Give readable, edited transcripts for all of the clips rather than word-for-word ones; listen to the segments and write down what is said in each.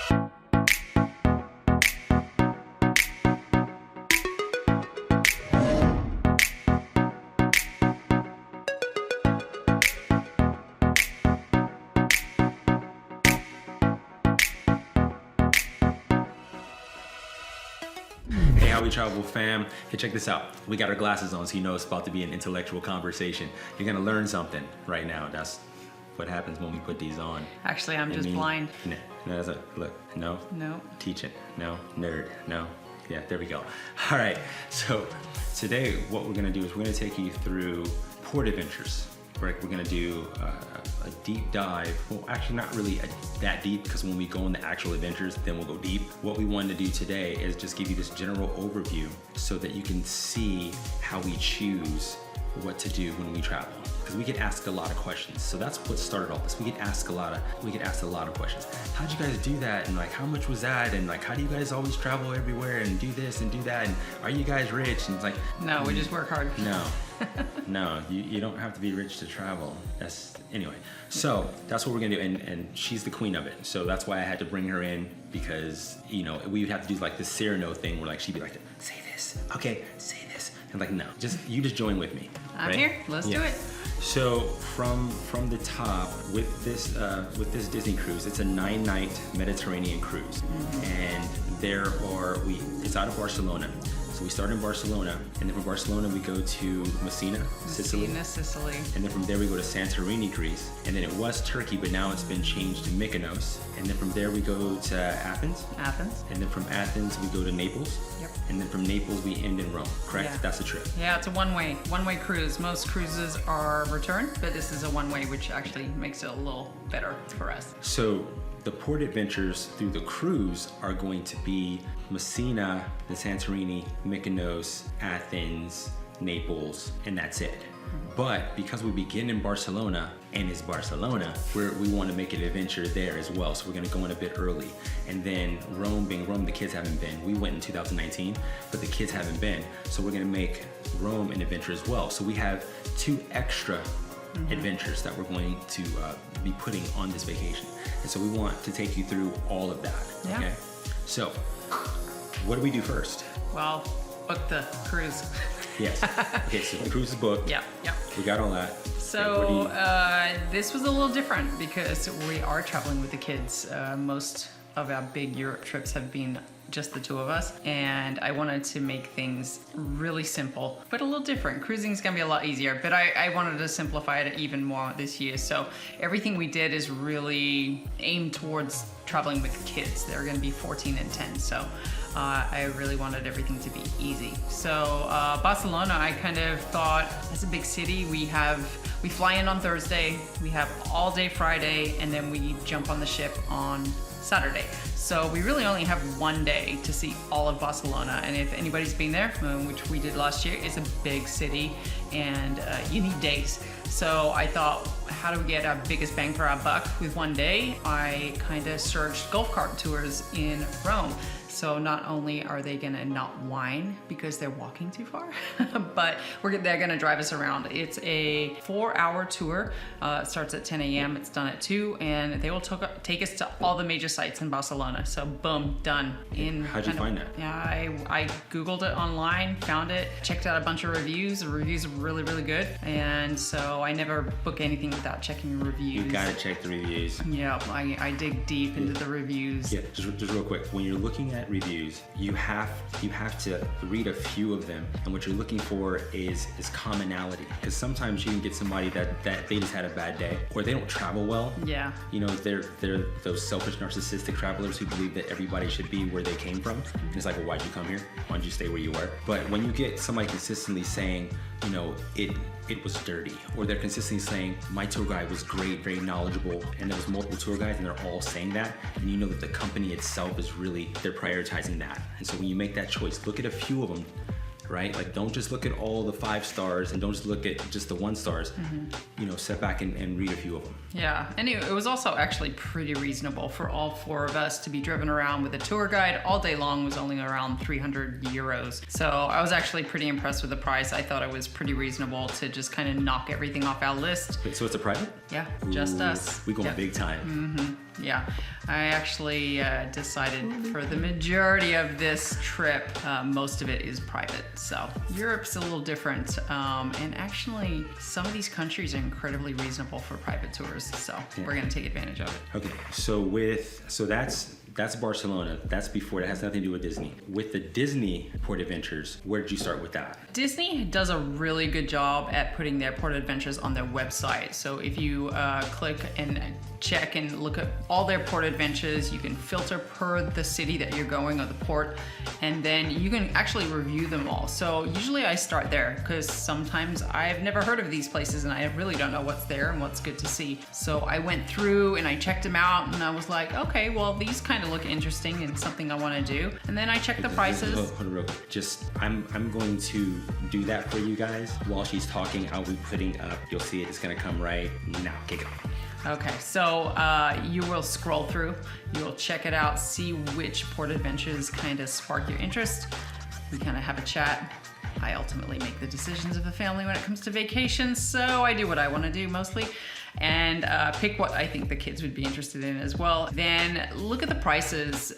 Hey, how we travel fam. Hey, check this out. We got our glasses on, so you know it's about to be an intellectual conversation. You're gonna learn something right now. That's what happens when we put these on. Actually, I'm just blind. No, that's a look. No. No. Teaching. No. Nerd. No. Yeah, there we go. All right. So today, what we're gonna do is we're gonna take you through port adventures. We're gonna do a deep dive. Well, actually not really that deep, because when we go on the actual adventures, then we'll go deep. What we wanted to do today is just give you this general overview so that you can see how we choose what to do when we travel. Because we get asked a lot of questions. So that's what started all this. We get asked a lot of questions. How'd you guys do that? And like, how much was that? And like, how do you guys always travel everywhere and do this and do that? And are you guys rich? And it's like, no, we just work hard. No. No, you don't have to be rich to travel. Anyway, so that's what we're gonna do, and she's the queen of it. So that's why I had to bring her in, because you know we would have to do like this Cyrano thing where like she'd be like, say this, okay, say this, and like no, you just join with me. I'm right? here. Let's do it. So from the top with this Disney cruise, it's a 9-night Mediterranean cruise, and it's out of Barcelona. So we start in Barcelona, and then from Barcelona we go to Messina, Sicily. And then from there we go to Santorini, Greece. And then it was Turkey, but now it's been changed to Mykonos. And then from there we go to Athens. And then from Athens we go to Naples. Yep. And then from Naples we end in Rome, correct? Yeah. That's the trip. Yeah, it's a one-way cruise. Most cruises are return, but this is a one-way, which actually makes it a little better for us. So the port adventures through the cruise are going to be Messina, the Santorini, Mykonos, Athens, Naples, and that's it. But because we begin in Barcelona, and it's Barcelona, we want to make an adventure there as well. So we're gonna go in a bit early. And then Rome, being Rome, the kids haven't been. We went in 2019, but the kids haven't been. So we're gonna make Rome an adventure as well. So we have 2 extra adventures that we're going to be putting on this vacation. And so we want to take you through all of that, yeah. Okay? So, what do we do first? Well, book the cruise. Yes. Okay, so the cruise is booked. Yeah. We got all that. So this was a little different because we are traveling with the kids. Most of our big Europe trips have been just the 2 of us, and I wanted to make things really simple but a little different. Cruising is gonna be a lot easier, but I wanted to simplify it even more this year. So everything we did is really aimed towards traveling with kids. They're gonna be 14 and 10, so I really wanted everything to be easy. So Barcelona, I kind of thought, it's a big city. We fly in on Thursday, we have all day Friday, and then we jump on the ship on Saturday. So we really only have 1 day to see all of Barcelona. And if anybody's been there, which we did last year, it's a big city and you need days. So I thought, how do we get our biggest bang for our buck with 1 day? I kind of searched golf cart tours in Rome. So not only are they gonna not whine because they're walking too far, but they're gonna drive us around. It's a 4-hour tour. It starts at 10 a.m., it's done at 2, and they will take us to all the major sites in Barcelona. So boom, done. How'd you find that? Yeah, I Googled it online, found it, checked out a bunch of reviews. The reviews are really, really good. And so I never book anything without checking reviews. You gotta check the reviews. Yeah, I dig deep into the reviews. Yeah, just real quick. When you're looking at reviews, you have to read a few of them, and what you're looking for is commonality, because sometimes you can get somebody that they just had a bad day, or they don't travel well. Yeah, you know, they're those selfish, narcissistic travelers who believe that everybody should be where they came from, and it's like, well, why'd you come here? Why don't you stay where you were? But when you get somebody consistently saying, you know, it was dirty, or they're consistently saying my tour guide was great, very knowledgeable, and there was multiple tour guides and they're all saying that, and you know that the company itself is really, they're prioritizing that. And so when you make that choice, look at a few of them, right? Like, don't just look at all the 5 stars and don't just look at just the 1 stars. You know, step back and read a few of them. Yeah, and it was also actually pretty reasonable for all 4 of us to be driven around with a tour guide all day long. Was only around 300 euros. So I was actually pretty impressed with the price. I thought it was pretty reasonable to just kind of knock everything off our list. Wait, so it's a private? Yeah, just us. We going big time. Yeah. I actually decided for the majority of this trip, most of it is private. So Europe's a little different. And actually, some of these countries are incredibly reasonable for private tours. So we're going to take advantage of it. Okay, so that's Barcelona. That's before. That has nothing to do with Disney. With the Disney port adventures, where did you start with that? Disney does a really good job at putting their port adventures on their website. So if you click and check and look at all their port adventures, you can filter per the city that you're going or the port, and then you can actually review them all. So usually I start there because sometimes I've never heard of these places and I really don't know what's there and what's good to see. So I went through and I checked them out and I was like, okay, well, these kind of look interesting and something I want to do. And then I checked the prices. Hold on real quick. Just, I'm going to do that for you guys. While she's talking, I'll be putting up, you'll see it, it's gonna come right now. Okay, go. Okay, so you will scroll through, you will check it out, see which port adventures kind of spark your interest. We kind of have a chat. I ultimately make the decisions of the family when it comes to vacations, so I do what I want to do mostly, and pick what I think the kids would be interested in as well. Then look at the prices.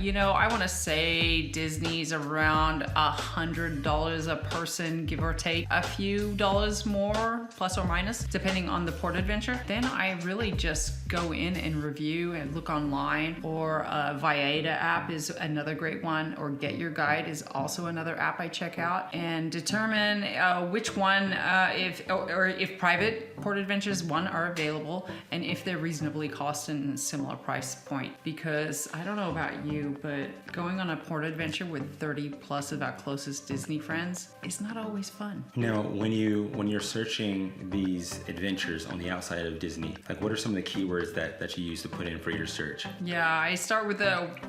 You know, I want to say Disney's around $100 a person, give or take, a few dollars more, plus or minus, depending on the port adventure. Then I really just go in and review and look online, or Viator app is another great one, or Get Your Guide is also another app I check out, and determine which one, if private port adventures, one, are available, and if they're reasonably cost and similar price point. Because I don't know about you, but going on a port adventure with 30 plus of our closest Disney friends is not always fun. Now, when you're searching these adventures on the outside of Disney, like what are some of the keywords that you use to put in for your search? Yeah, I start with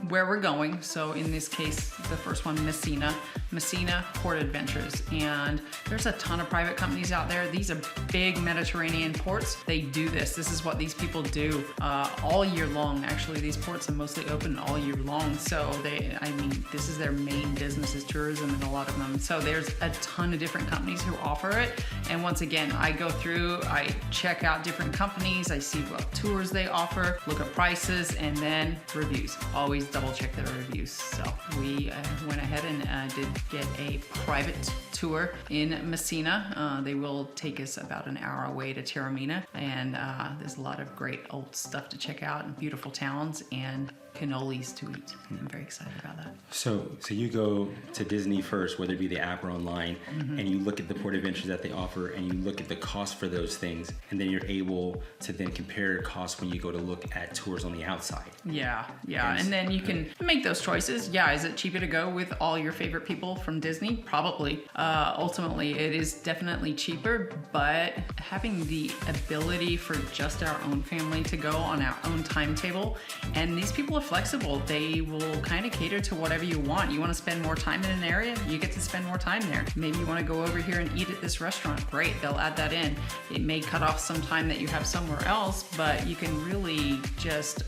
where we're going. So in this case, the first one, Messina port adventures. And there's a ton of private companies out there. These are big Mediterranean ports. They do this. This is what these people do all year long. Actually, these ports are mostly open all year long. So this is their main business, is tourism in a lot of them. So there's a ton of different companies who offer it. And once again, I go through, I check out different companies, I see what tours they offer, look at prices, and then reviews. Always double check their reviews. So we went ahead and did get a private tour in Messina. They will take us about an hour away to Taormina, and there's a lot of great old stuff to check out and beautiful towns and cannolis to eat. I'm very excited about that. So you go to Disney first, whether it be the app or online, and you look at the port adventures that they offer, and you look at the cost for those things, and then you're able to then compare costs when you go to look at tours on the outside. Yeah, and then you can make those choices. Yeah, is it cheaper to go with all your favorite people from Disney? Probably. Ultimately, it is definitely cheaper, but having the ability for just our own family to go on our own timetable, and these people are flexible. They will kind of cater to whatever you want. You want to spend more time in an area, you get to spend more time there. Maybe you want to go over here and eat at this restaurant. Great, they'll add that in. It may cut off some time that you have somewhere else, but you can really just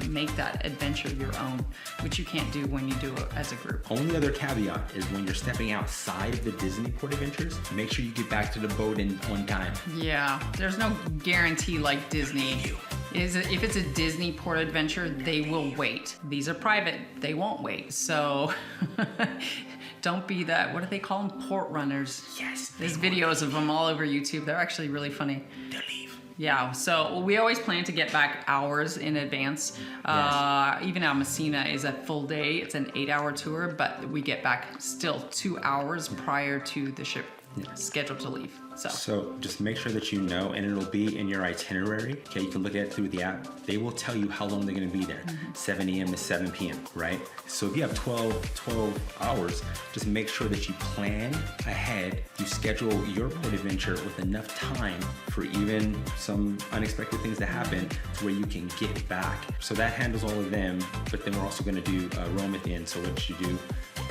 make that adventure your own, which you can't do when you do it as a group. Only other caveat is when you're stepping outside of the Disney port adventures, make sure you get back to the boat on time. Yeah, there's no guarantee like Disney. If it's a Disney port adventure, they will wait. These are private, they won't wait. So don't be that, what do they call them? Port runners. Yes. There's videos of them all over YouTube. They're actually really funny. They'll leave. Yeah, so we always plan to get back hours in advance. Yes. Even our Messina is a full day. It's an 8-hour tour, but we get back still 2 hours prior to the ship scheduled to leave. So just make sure that you know, and it'll be in your itinerary. Okay, you can look at it through the app. They will tell you how long they're gonna be there, 7 a.m. to 7 p.m., right? So if you have 12 hours, just make sure that you plan ahead. You schedule your port adventure with enough time for even some unexpected things to happen to where you can get back. So that handles all of them, but then we're also gonna do Rome at the end. So what you do,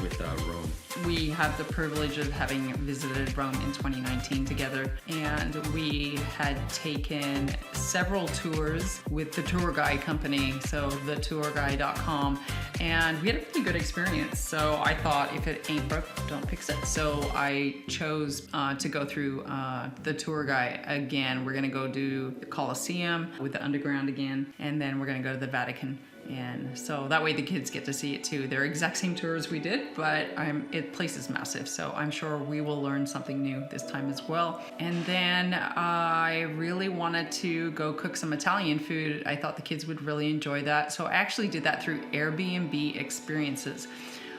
with Rome? We have the privilege of having visited Rome in 2019 together, and we had taken several tours with the tour guide company, so thetourguide.com, and we had a really good experience. So I thought, if it ain't broke, don't fix it. So I chose to go through the tour guide again. We're gonna go do the Colosseum with the underground again, and then we're gonna go to the Vatican. And so that way the kids get to see it too. They're exact same tours we did, but it place is massive, so I'm sure we will learn something new this time as well. And then I really wanted to go cook some Italian food. I thought the kids would really enjoy that, so I actually did that through Airbnb experiences.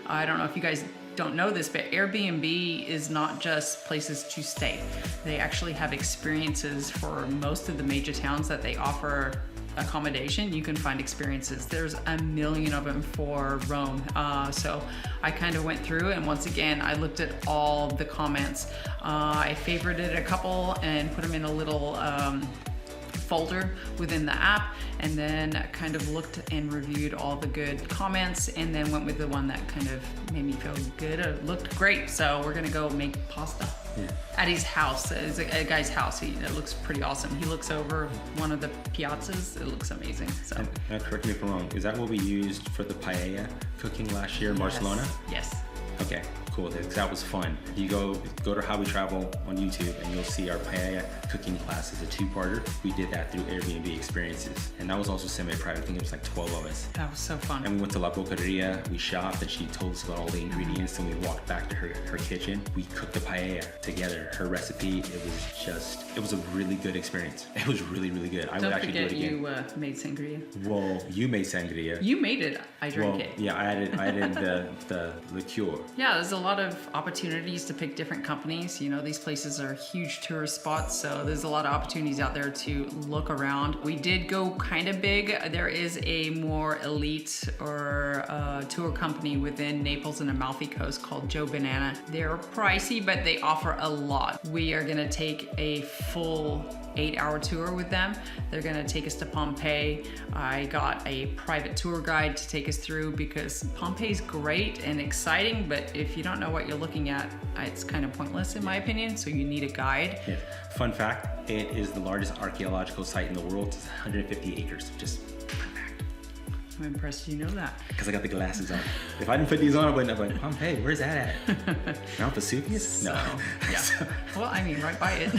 I don't know if you guys don't know this, but Airbnb is not just places to stay. They actually have experiences for most of the major towns that they offer accommodation. You can find experiences. There's a million of them for Rome. So I kind of went through, and once again, I looked at all the comments. I favorited a couple and put them in a little folder within the app, and then kind of looked and reviewed all the good comments, and then went with the one that kind of made me feel good. It looked great, so we're gonna go make pasta at his house. It's a guy's house. It looks pretty awesome. He looks over one of the piazzas. It looks amazing. So correct me if I'm wrong, is that what we used for the paella cooking last year in Barcelona? Yes. Okay, cool. That was fun. You go to How We Travel on YouTube, and you'll see our paella cooking class. It's a two-parter. We did that through Airbnb experiences, and that was also semi-private. I think it was like 12 of us. That was so fun. And we went to La Boqueria. We shopped, and she told us about all the ingredients, and we walked back to her kitchen. We cooked the paella together. Her recipe. It was a really good experience. It was really, really good. I would actually do it again. Don't forget you made sangria. Well, you made sangria. You made it. I drank it. Yeah, I added the liqueur. Yeah, there's a lot of opportunities to pick different companies. You know, these places are huge tourist spots, so there's a lot of opportunities out there to look around. We did go kind of big. There is a more elite or tour company within Naples and Amalfi Coast called Joe Banana. They're pricey, but they offer a lot. We are gonna take a full 8-hour tour with them. They're gonna take us to Pompeii. I got a private tour guide to take us through, because Pompeii's great and exciting, but if you don't know what you're looking at, it's kind of pointless in my opinion, so you need a guide. Yeah. Fun fact, it is the largest archaeological site in the world. It's 150 acres. Just fun fact. I'm impressed you know that. Because I got the glasses on. If I didn't put these on, I wouldn't have been, Pompeii, where's that at? Mount Vesuvius? No. Yeah. Well, I mean, right by it.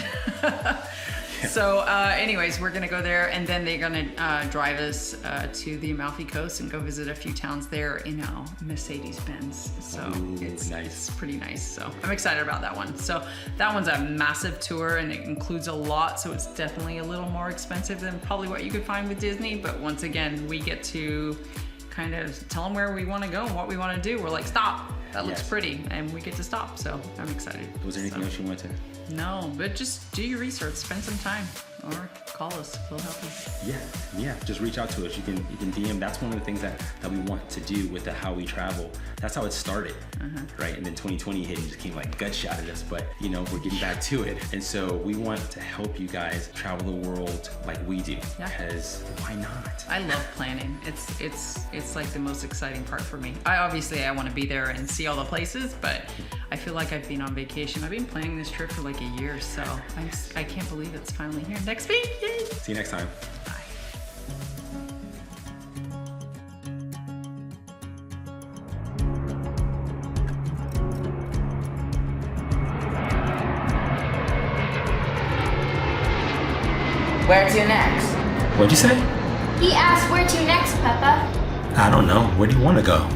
So anyways, we're gonna go there, and then they're gonna drive us to the Amalfi Coast and go visit a few towns there in Mercedes-Benz. So it's pretty nice. So I'm excited about that one. So that one's a massive tour, and it includes a lot. So it's definitely a little more expensive than probably what you could find with Disney. But once again, we get to kind of tell them where we want to go and what we want to do. We're like, stop. That looks pretty, and we get to stop. So I'm excited. Was there anything else you wanted to? No, but just do your research, spend some time, or call us, we'll help you. Yeah, just reach out to us. You can DM. That's one of the things that we want to do with the How We Travel. That's how it started, right? And then 2020 hit and just came like gut shot at us, but you know, we're getting back to it. And so we want to help you guys travel the world like we do, because why not? I love planning. It's like the most exciting part for me. I want to be there and see all the places, but I feel like I've been on vacation. I've been planning this trip for like a year, so I can't believe it's finally here next week. Yay. See you next time. Bye. Where to next? What'd you say? He asked where to next, Peppa. I don't know. Where do you want to go?